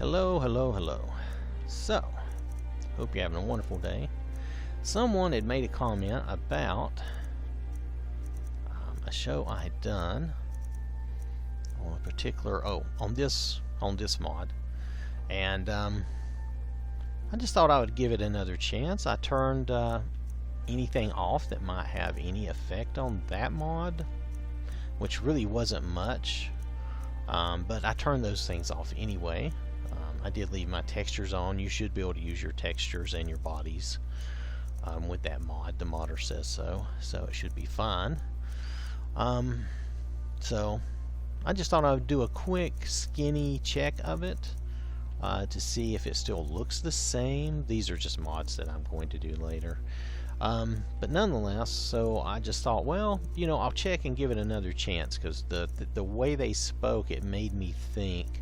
Hello, hello, hello. So, hope you're having a wonderful day. Someone had made a comment about a show I had done on a particular, on this mod, and I just thought I would give it another chance. I turned anything off that might have any effect on that mod, which really wasn't much, but I turned those things off anyway. I did leave my textures on. You should be able to use your textures and your bodies with that mod. The modder says so, so it should be fine. So I just thought I would do a quick skinny check of it to see if it still looks the same. These are just mods that I'm going to do later. But nonetheless, so I just thought, well, you know, I'll check and give it another chance, because the way they spoke, it made me think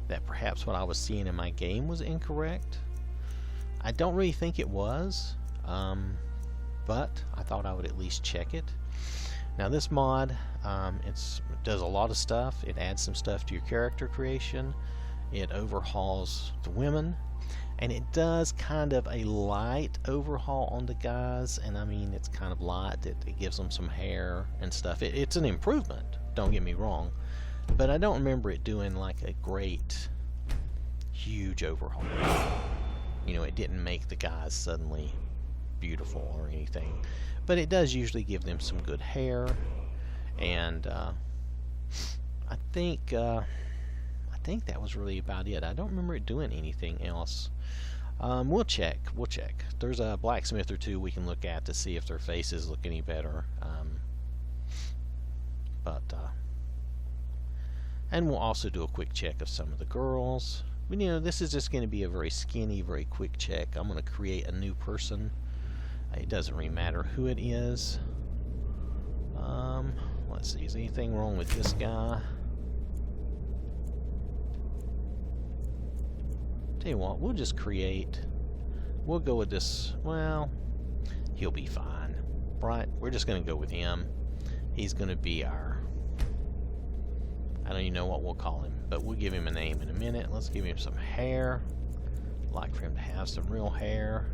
that perhaps what I was seeing in my game was incorrect. I don't really think it was, but I thought I would at least check it. Now this mod, it does a lot of stuff. It adds some stuff to your character creation. It overhauls the women, and it does kind of a light overhaul on the guys, and I mean, it's kind of light. It gives them some hair and stuff. It's an improvement, don't get me wrong, but I don't remember it doing like a great huge overhaul. You know, it didn't make the guys suddenly beautiful or anything, but it does usually give them some good hair, and I think that was really about it. I don't remember it doing anything else. We'll check. There's a blacksmith or two we can look at to see if their faces look any better. And we'll also do a quick check of some of the girls. But, you know, this is just going to be a very skinny, very quick check. I'm going to create a new person. It doesn't really matter who it is. Let's see, is anything wrong with this guy? Tell you what, we'll just create, we'll go with this. Well, he'll be fine, right? We're just going to go with him. He's going to be our, I don't even know what we'll call him, but we'll give him a name in a minute. Let's give him some hair. I'd like for him to have some real hair,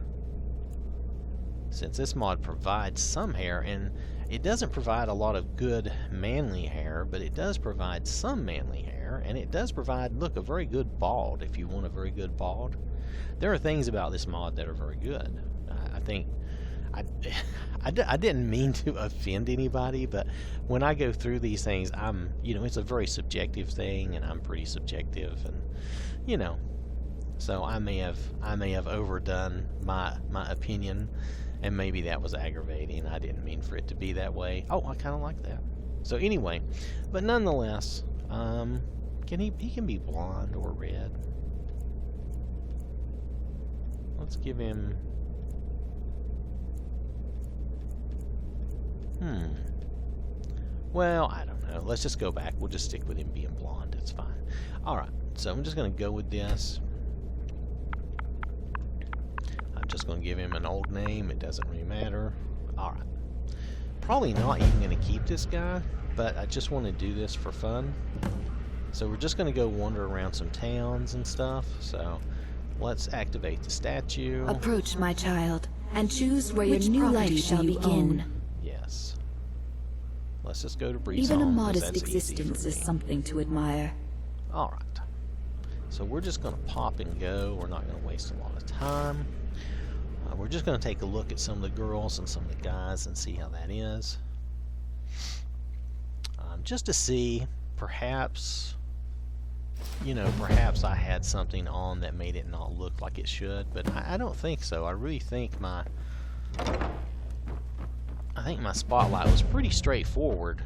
since this mod provides some hair, and it doesn't provide a lot of good manly hair, but it does provide some manly hair, and it does provide, look, a very good bald if you want a very good bald. There are things about this mod that are very good. I think I didn't mean to offend anybody, but when I go through these things, you know, it's a very subjective thing, and I'm pretty subjective, and you know, so I may have overdone my opinion, and maybe that was aggravating. I didn't mean for it to be that way. Oh, I kind of like that. So anyway, but nonetheless, he can be blonde or red. Let's give him. Well, I don't know. Let's just go back. We'll just stick with him being blonde. It's fine. Alright, so I'm just going to go with this. I'm just going to give him an old name. It doesn't really matter. Alright. Probably not even going to keep this guy, but I just want to do this for fun. So we're just going to go wander around some towns and stuff. So let's activate the statue. Approach, my child, and choose where your new life shall begin. Yes. Let's just go to Breeze. Even a modest existence is something to admire. Alright. So we're just going to pop and go. We're not going to waste a lot of time. We're just going to take a look at some of the girls and some of the guys and see how that is. Just to see, perhaps, you know, perhaps I had something on that made it not look like it should, but I don't think so. I really think my spotlight was pretty straightforward.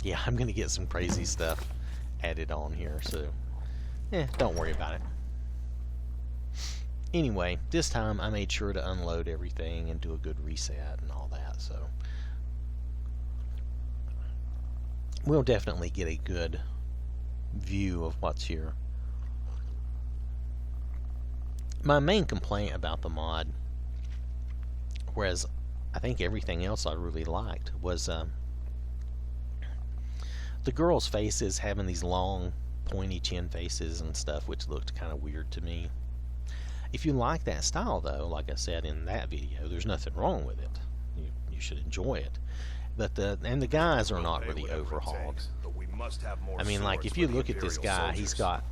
Yeah, I'm going to get some crazy stuff added on here, so don't worry about it. Anyway, this time I made sure to unload everything and do a good reset and all that, so we'll definitely get a good view of what's here. My main complaint about the mod, whereas I think everything else I really liked, was The girls' faces having these long, pointy chin faces and stuff, which looked kind of weird to me. If you like that style, though, like I said in that video, there's nothing wrong with it. You should enjoy it. But the guys are not really overhauled. I mean, like if you look at this guy, he's got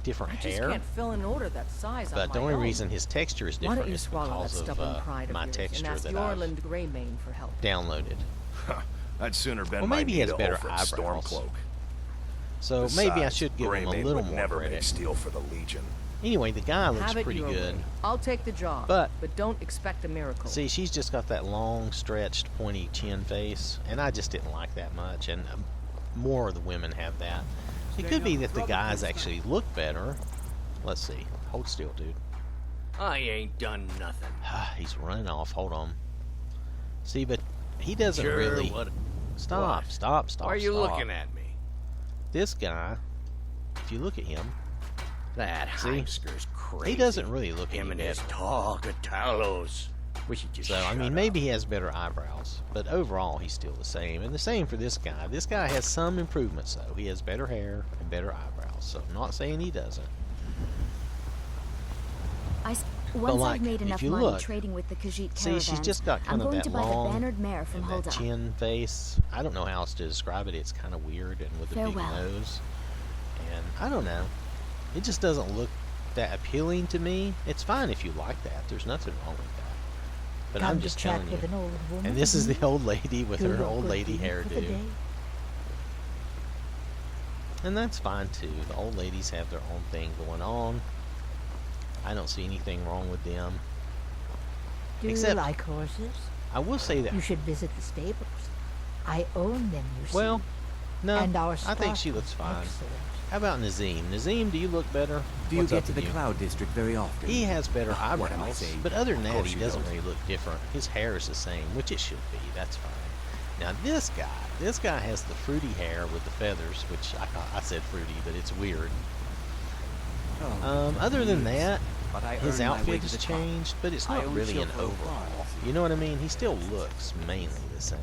different hair. Can't fill an order that size but the only reason his texture is different is because of my texture that I've downloaded. I'd sooner bend Well, maybe he has my knee better to eyebrows. Stormcloak. So Besides, maybe I should give him a Greymane little would more never make credit. steel for the Legion. Anyway, the guy looks pretty good. I'll take the job, But don't expect a miracle. see, she's just got that long, stretched, pointy chin face, and I just didn't like that much. And more of the women have that. It could be that the guys actually look better. Let's see. Hold still, dude. I ain't done nothing. He's running off. Hold on. See, but he doesn't Sure, really. what? Stop! Stop! Stop! Why are you stop. looking at me? This guy, if you look at him, That See? Heimsker's crazy. he doesn't really look Him any and his better. talk of Talos. We should just So, I shut mean, up. maybe he has better eyebrows, but overall he's still the same. And the same for this guy. This guy has some improvements, though. He has better hair and better eyebrows. So, I'm not saying he doesn't. Once like, I've made if enough you money look, trading with the Khajiit See, caravans, she's just got I'm kind of going that to buy the long bannered mare from and that Hulda. chin face. I don't know how else to describe it. It's kind of weird and with a big Farewell. nose. And I don't know. It just doesn't look that appealing to me. It's fine if you like that. There's nothing wrong with that. But I'm just telling you. And this is the old lady with her old lady hairdo. And that's fine too. The old ladies have their own thing going on. I don't see anything wrong with them. Do Except, you like horses? I will say that. You should visit the stables. I own them, you see. Well, no, and our I think stock she looks is fine. excellent. How about Nazim? Nazim, do you look better? Do you What's get up to the with you? Cloud District very often? He has better What am I eyebrows, saying? but other than that, course he you doesn't don't. really look different. His hair is the same, which it should be. That's fine. Now this guy has the fruity hair with the feathers, which I said fruity, but it's weird. Oh, Other than please. that, But I his earned my way outfit to has the top. changed, but it's I not own really an Shilpo overhaul. Farms. You know what I mean? He still looks mainly the same.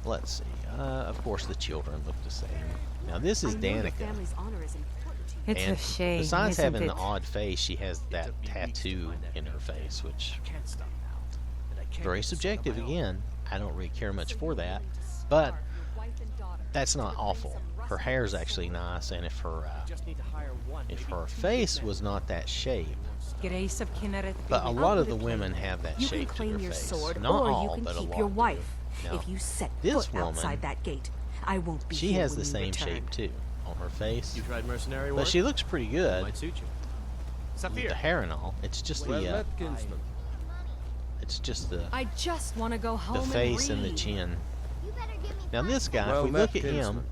Let's see. Of course, the children look the same. Now this is Danica. It's And a shame. besides isn't having it? the odd face, she has that tattoo in her face, which very subjective again. I don't really care much for that, but that's not awful. Her hair's actually nice, and if her face was not that shape, Grace of Kinneret. but a lot of the women have that You can shape to claim their your face. sword, Not or all, you can but a keep lot your do. wife. Now, If you set this foot woman, outside that gate, I won't be she here has when the you same return. shape too on her face, You tried mercenary work? but she looks pretty good Might suit you. with Saphir. the hair and all. It's just the it's just the I just want to go home face and the chin. Now this guy, if we look at him,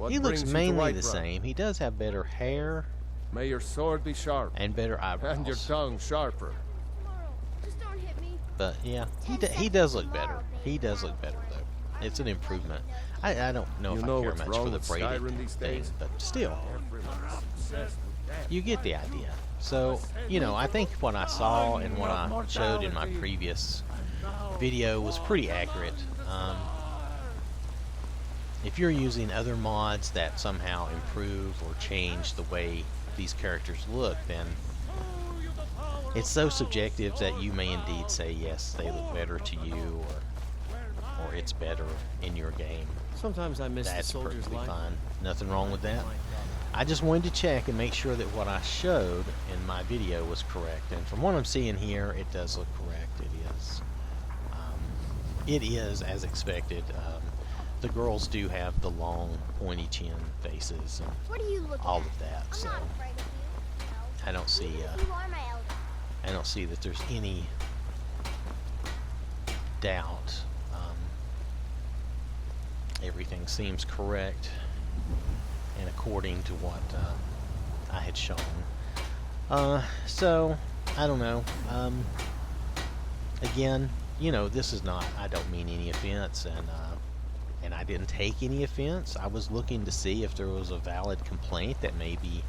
he looks mainly the same. He does have better hair May your sword be sharp, and better and your eyebrows. tongue sharper. But yeah, he does look better. He does look better though. It's an improvement. I don't know You if know I care what's much wrong for the with braided Skyrim these thing, days? but still, Everyone's obsessed with that. you get the idea. So, you know, I think what I saw and what I showed in my previous video was pretty accurate. If you're using other mods that somehow improve or change the way these characters look, then it's so subjective that you may indeed say yes, they look better to you, or it's better in your game. Sometimes I miss That's the soldier's perfectly life. fine. Nothing wrong with that. I just wanted to check and make sure that what I showed in my video was correct. And from what I'm seeing here, it does look correct. It is as expected. The girls do have the long, pointy chin faces and What are you looking all at? of that. I'm So not afraid of you. I don't see. You are my elder. I don't see that there's any doubt. Everything seems correct and according to what I had shown. So I don't know. Again, you know, this is not. I don't mean any offense, and I didn't take any offense. I was looking to see if there was a valid complaint that maybe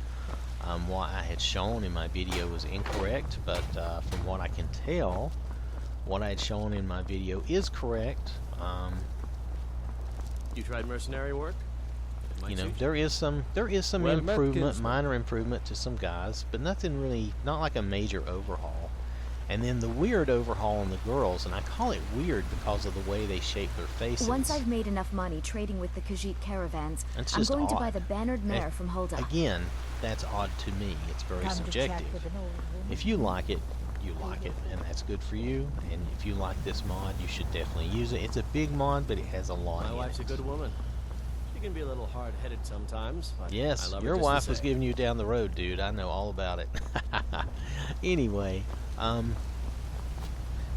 what I had shown in my video was incorrect, but from what I can tell, what I had shown in my video is correct. You tried mercenary work? You know, there is some Well met, improvement, kinsman. minor improvement to some guys, but nothing really, not like a major overhaul. And then the weird overhaul on the girls, and I call it weird because of the way they shape their faces. Once I've made enough money trading with the Khajiit caravans, It's I'm just going to buy odd. the bannered mare from Hulda. Again, that's odd to me. It's very Come to chat subjective. with an old woman. If you like it, you like it, and that's good for you. And if you like this mod, you should definitely use it. It's a big mod, but it has a lot My in wife's a it. good woman. She can be a little hard-headed sometimes, but I Yes, love her your just the wife was same. giving you down the road, dude. I know all about it. Anyway,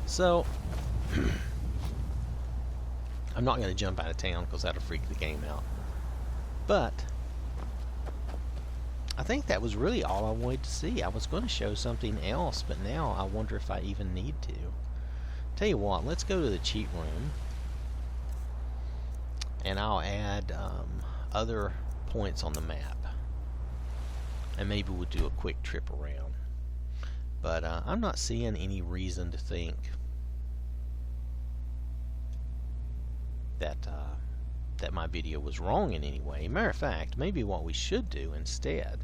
so I'm not going to jump out of town because that'll freak the game out. But I think that was really all I wanted to see. I was going to show something else, but now I wonder if I even need to. Tell you what, let's go to the cheat room, and I'll add other points on the map, and maybe we'll do a quick trip around. But I'm not seeing any reason to think that that my video was wrong in any way. Matter of fact, maybe what we should do instead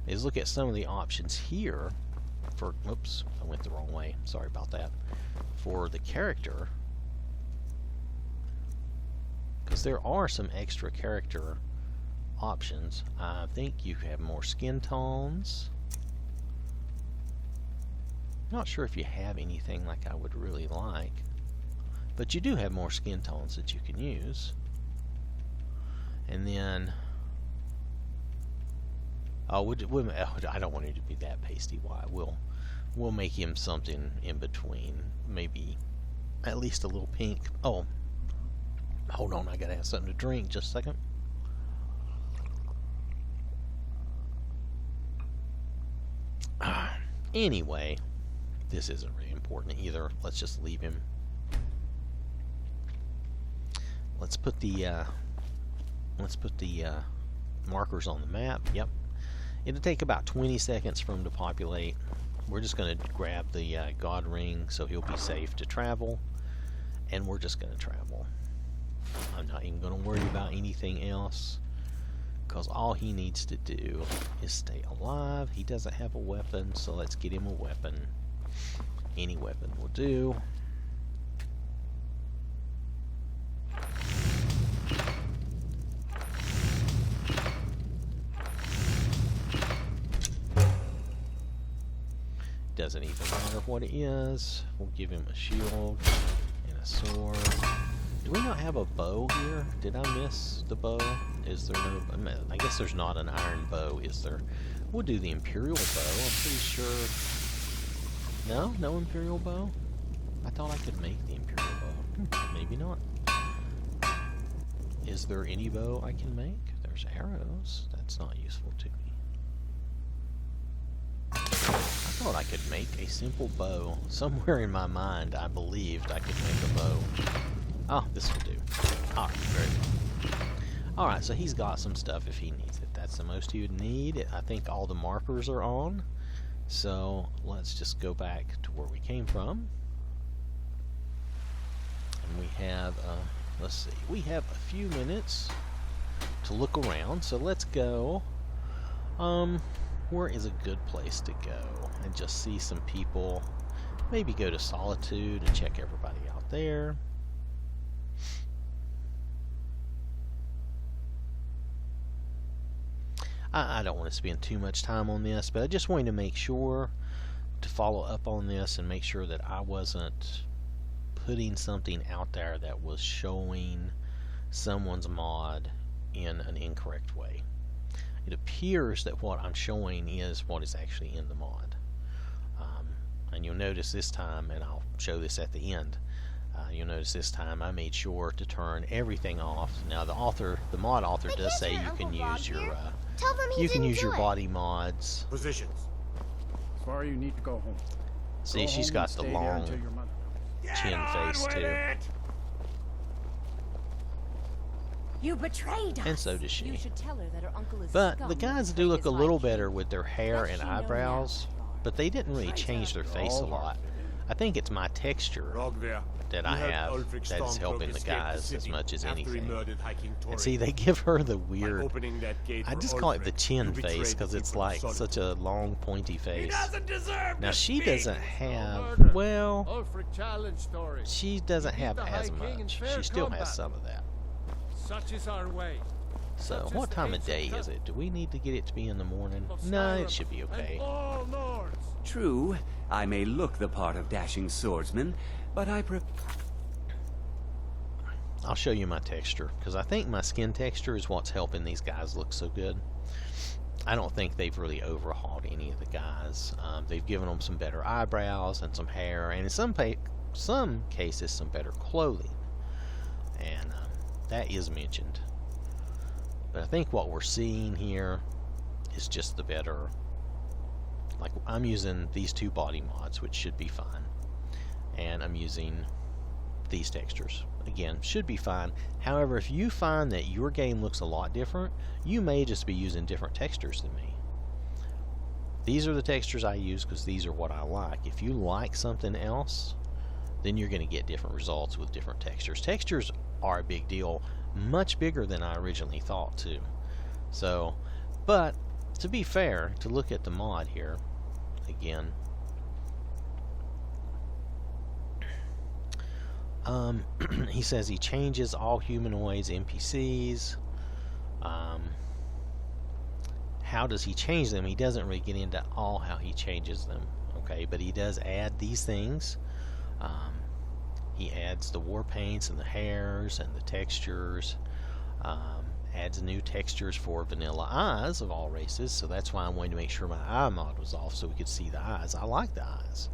is look at some of the options here for, oops, I went the wrong way, sorry about that, for the character, because there are some extra character options. I think you have more skin tones. Not sure if you have anything like I would really like, but you do have more skin tones that you can use. And then, I don't want him to be that pasty white. We'll make him something in between, maybe at least a little pink. Oh, hold on, I gotta have something to drink. Just a second. Anyway, this isn't really important either. Let's just leave him. Let's put the markers on the map. Yep, it'll take about 20 seconds for him to populate. We're just going to grab the God ring so he'll be safe to travel, and we're just going to travel. I'm not even going to worry about anything else, because all he needs to do is stay alive. He doesn't have a weapon, so let's get him a weapon. Any weapon will do. Doesn't even matter what it is. We'll give him a shield and a sword. Do we not have a bow here? Did I miss the bow? Is there no... I guess there's not an iron bow, is there? We'll do the Imperial bow. I'm pretty sure... No? No Imperial bow? I thought I could make the Imperial bow. Maybe not. Is there any bow I can make? There's arrows. That's not useful to me. I thought I could make a simple bow. Somewhere in my mind, I believed I could make a bow. Oh, this will do. Alright, very good. Alright, so he's got some stuff if he needs it. That's the most he would need. I think all the markers are on. So, let's just go back to where we came from. And we have, let's see, we have a few minutes to look around. So let's go, where is a good place to go and just see some people? Maybe go to Solitude and check everybody out there. I don't want to spend too much time on this, but I just wanted to make sure to follow up on this and make sure that I wasn't putting something out there that was showing someone's mod in an incorrect way. It appears that what I'm showing is what is actually in the mod. And you'll notice this time, and I'll show this at the end, you'll notice this time I made sure to turn everything off. Now the mod author does say you can use your body mods. Positions. Sorry, you need to go home. See, Go she's home got and the stay there long until your mother comes. chin face too, You betrayed us. and so does she. You should tell her that her uncle is But scum the guys and do look a betrayed little his wife. better with their hair Let and she know eyebrows, now. but they didn't really change their face a lot. I think it's my texture Rogver. that I have that is helping the guys as much as anything. And see, they give her the weird, I just call it the chin face because it's like such a long pointy face. Now she doesn't have, well, Ulfric challenge story. she doesn't have as much. She still has some of that. Such is our way. So what time of day is it? Do we need to get it to be in the morning? No, it should be okay. All Nords. True, I may look the part of dashing swordsman, but I'll show you my texture, because I think my skin texture is what's helping these guys look so good. I don't think they've really overhauled any of the guys. They've given them some better eyebrows and some hair, and in some cases some better clothing. And that is mentioned. But I think what we're seeing here is just the better. Like, I'm using these two body mods, which should be fine. And I'm using these textures. Again, should be fine. However, if you find that your game looks a lot different, you may just be using different textures than me. These are the textures I use because these are what I like. If you like something else, then you're going to get different results with different textures. Textures are a big deal, much bigger than I originally thought too. So, but to be fair, to look at the mod here, again, he says he changes all humanoids, NPCs. How does he change them? He doesn't really get into all how he changes them, okay, but he does add these things. He adds the war paints and the hairs and the textures, adds new textures for vanilla eyes of all races, so that's why I wanted to make sure my eye mod was off so we could see the eyes. I like the eyes.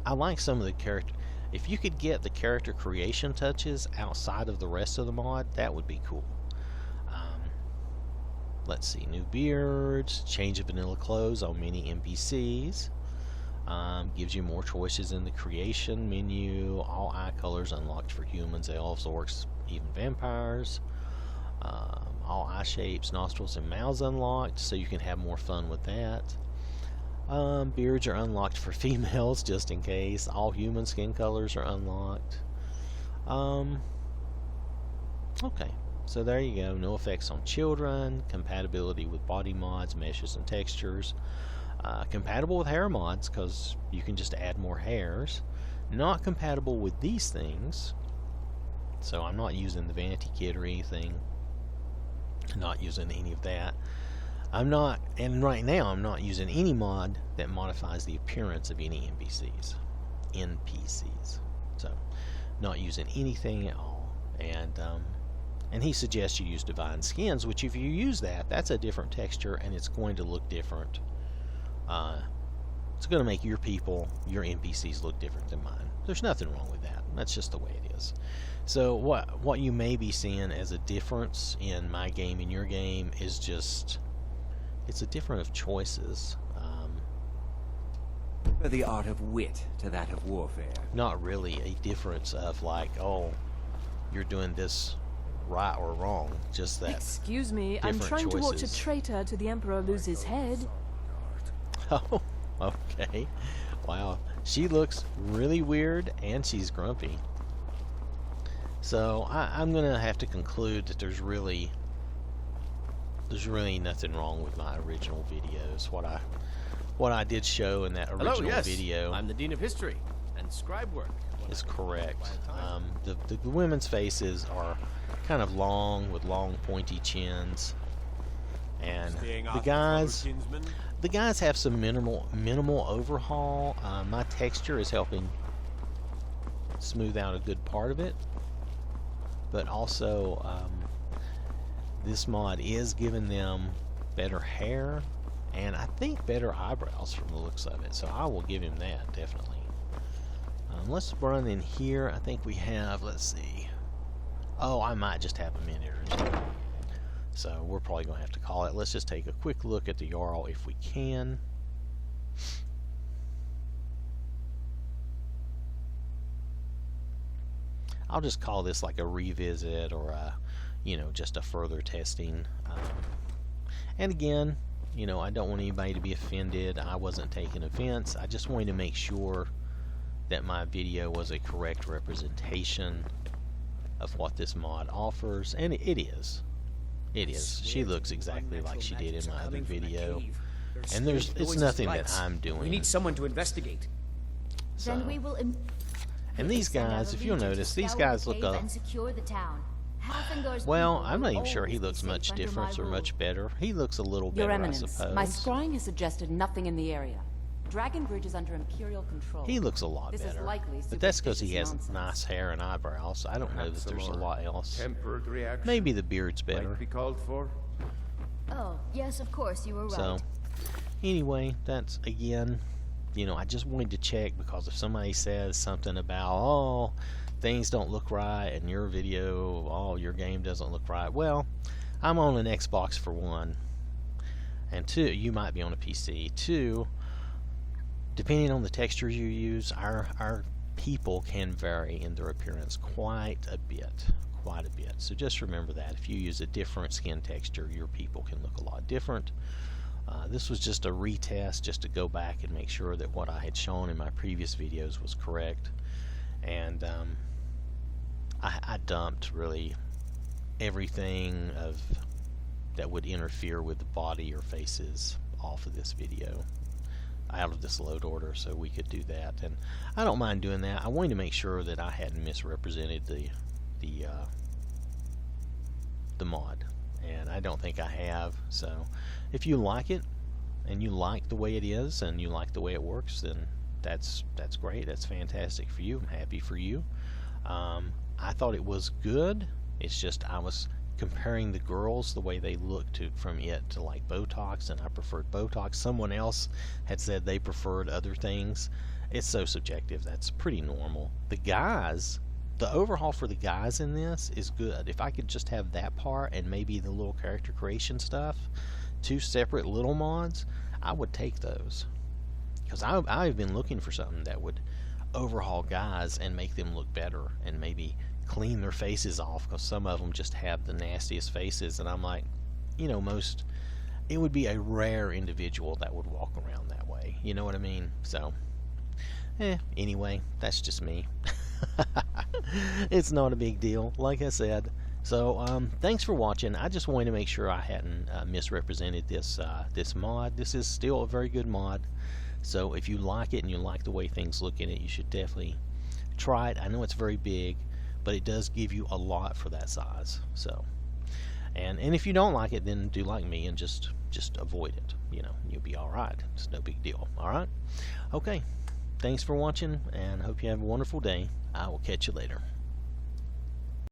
I like some of the character. If you could get the character creation touches outside of the rest of the mod, that would be cool. Let's see, new beards, change of vanilla clothes on many NPCs. Gives you more choices in the creation menu. All eye colors unlocked for humans, elves, orcs, even vampires. All eye shapes, nostrils, and mouths unlocked, so you can have more fun with that. Beards are unlocked for females, just in case. All human skin colors are unlocked. Okay, so there you go. No effects on children. Compatibility with body mods, meshes, and textures. Compatible with hair mods, because you can just add more hairs. Not compatible with these things, so I'm not using the vanity kit or anything. Not using any of that. I'm not, and right now I'm not using any mod that modifies the appearance of any NPCs. So, not using anything at all. And he suggests you use Divine Skins, which if you use that, that's a different texture, and it's going to look different. It's going to make your people, your NPCs, look different than mine. There's nothing wrong with that. That's just the way it is. So what you may be seeing as a difference in my game and your game is just, it's a difference of choices. the art of wit to that of warfare. Not really a difference of like, oh, you're doing this right or wrong. Just that. Excuse me, I'm trying to watch a traitor to the Emperor lose his head. Oh, okay. Wow. She looks really weird and she's grumpy. So I'm gonna have to conclude that there's really nothing wrong with my original videos. What I did show in that original video. I'm the Dean of History, and scribe work is correct. The women's faces are kind of long with long pointy chins, and the guys have some minimal overhaul. My texture is helping smooth out a good part of it, but also this mod is giving them better hair and I think better eyebrows from the looks of it, so I will give him that definitely. Let's run in here. I think we have, let's see, oh, I might just have a minute or two, so we're probably gonna have to call it. Let's just take a quick look at the Jarl if we can. I'll just call this like a revisit or a, you know, just a further testing. And again, you know, I don't want anybody to be offended. I wasn't taking offense. I just wanted to make sure that my video was a correct representation of what this mod offers, and it is. It is. She looks exactly like she did in my other video, and it's nothing that I'm doing. We need someone to investigate. So, Then we will. and these guys, if you'll notice, these guys look up. And secure the town. Well, I'm not even sure he looks much different or much better. He looks a little better, Your I Eminence, suppose. my scrying has suggested nothing in the area. Dragon Bridge is under Imperial control. He looks a lot This is better. likely But that's because he has superstitious nice hair and eyebrows. I don't know that there's a lot else. Tempered reaction. Maybe the beard's better. Might be called for. Oh, yes, of course, you were right. So, anyway, that's, again, you know, I just wanted to check, because if somebody says something about, oh, things don't look right in your video, oh, your game doesn't look right, well, I'm on an Xbox for one, and two, you might be on a PC. Two, depending on the texture you use, our people can vary in their appearance quite a bit. So just remember that. If you use a different skin texture, your people can look a lot different. This was just a retest, just to go back and make sure that what I had shown in my previous videos was correct. And I dumped really everything that would interfere with the body or faces off of this video, out of this load order, so we could do that. And I don't mind doing that. I wanted to make sure that I hadn't misrepresented the mod, and I don't think I have. So if you like it and you like the way it is and you like the way it works, then that's great. That's fantastic for you. I'm happy for you. I thought it was good. It's just I was comparing the girls, the way they looked from it to like Botox, and I preferred Botox. Someone else had said they preferred other things. It's so subjective. That's pretty normal. The guys, the overhaul for the guys in this is good. If I could just have that part and maybe the little character creation stuff, two separate little mods, I would take those. Because I've been looking for something that would overhaul guys and make them look better, and maybe clean their faces off, because some of them just have the nastiest faces, and I'm like, you know, it would be a rare individual that would walk around that way, you know what I mean? So anyway, that's just me. It's not a big deal, like I said. So thanks for watching. I just wanted to make sure I hadn't misrepresented this mod. This is still a very good mod, so if you like it and you like the way things look in it, you should definitely try it. I know it's very big, but it does give you a lot for that size. So, and if you don't like it, then do like me and just avoid it. You know, you'll be all right. It's no big deal. All right. Okay. Thanks for watching, and hope you have a wonderful day. I will catch you later.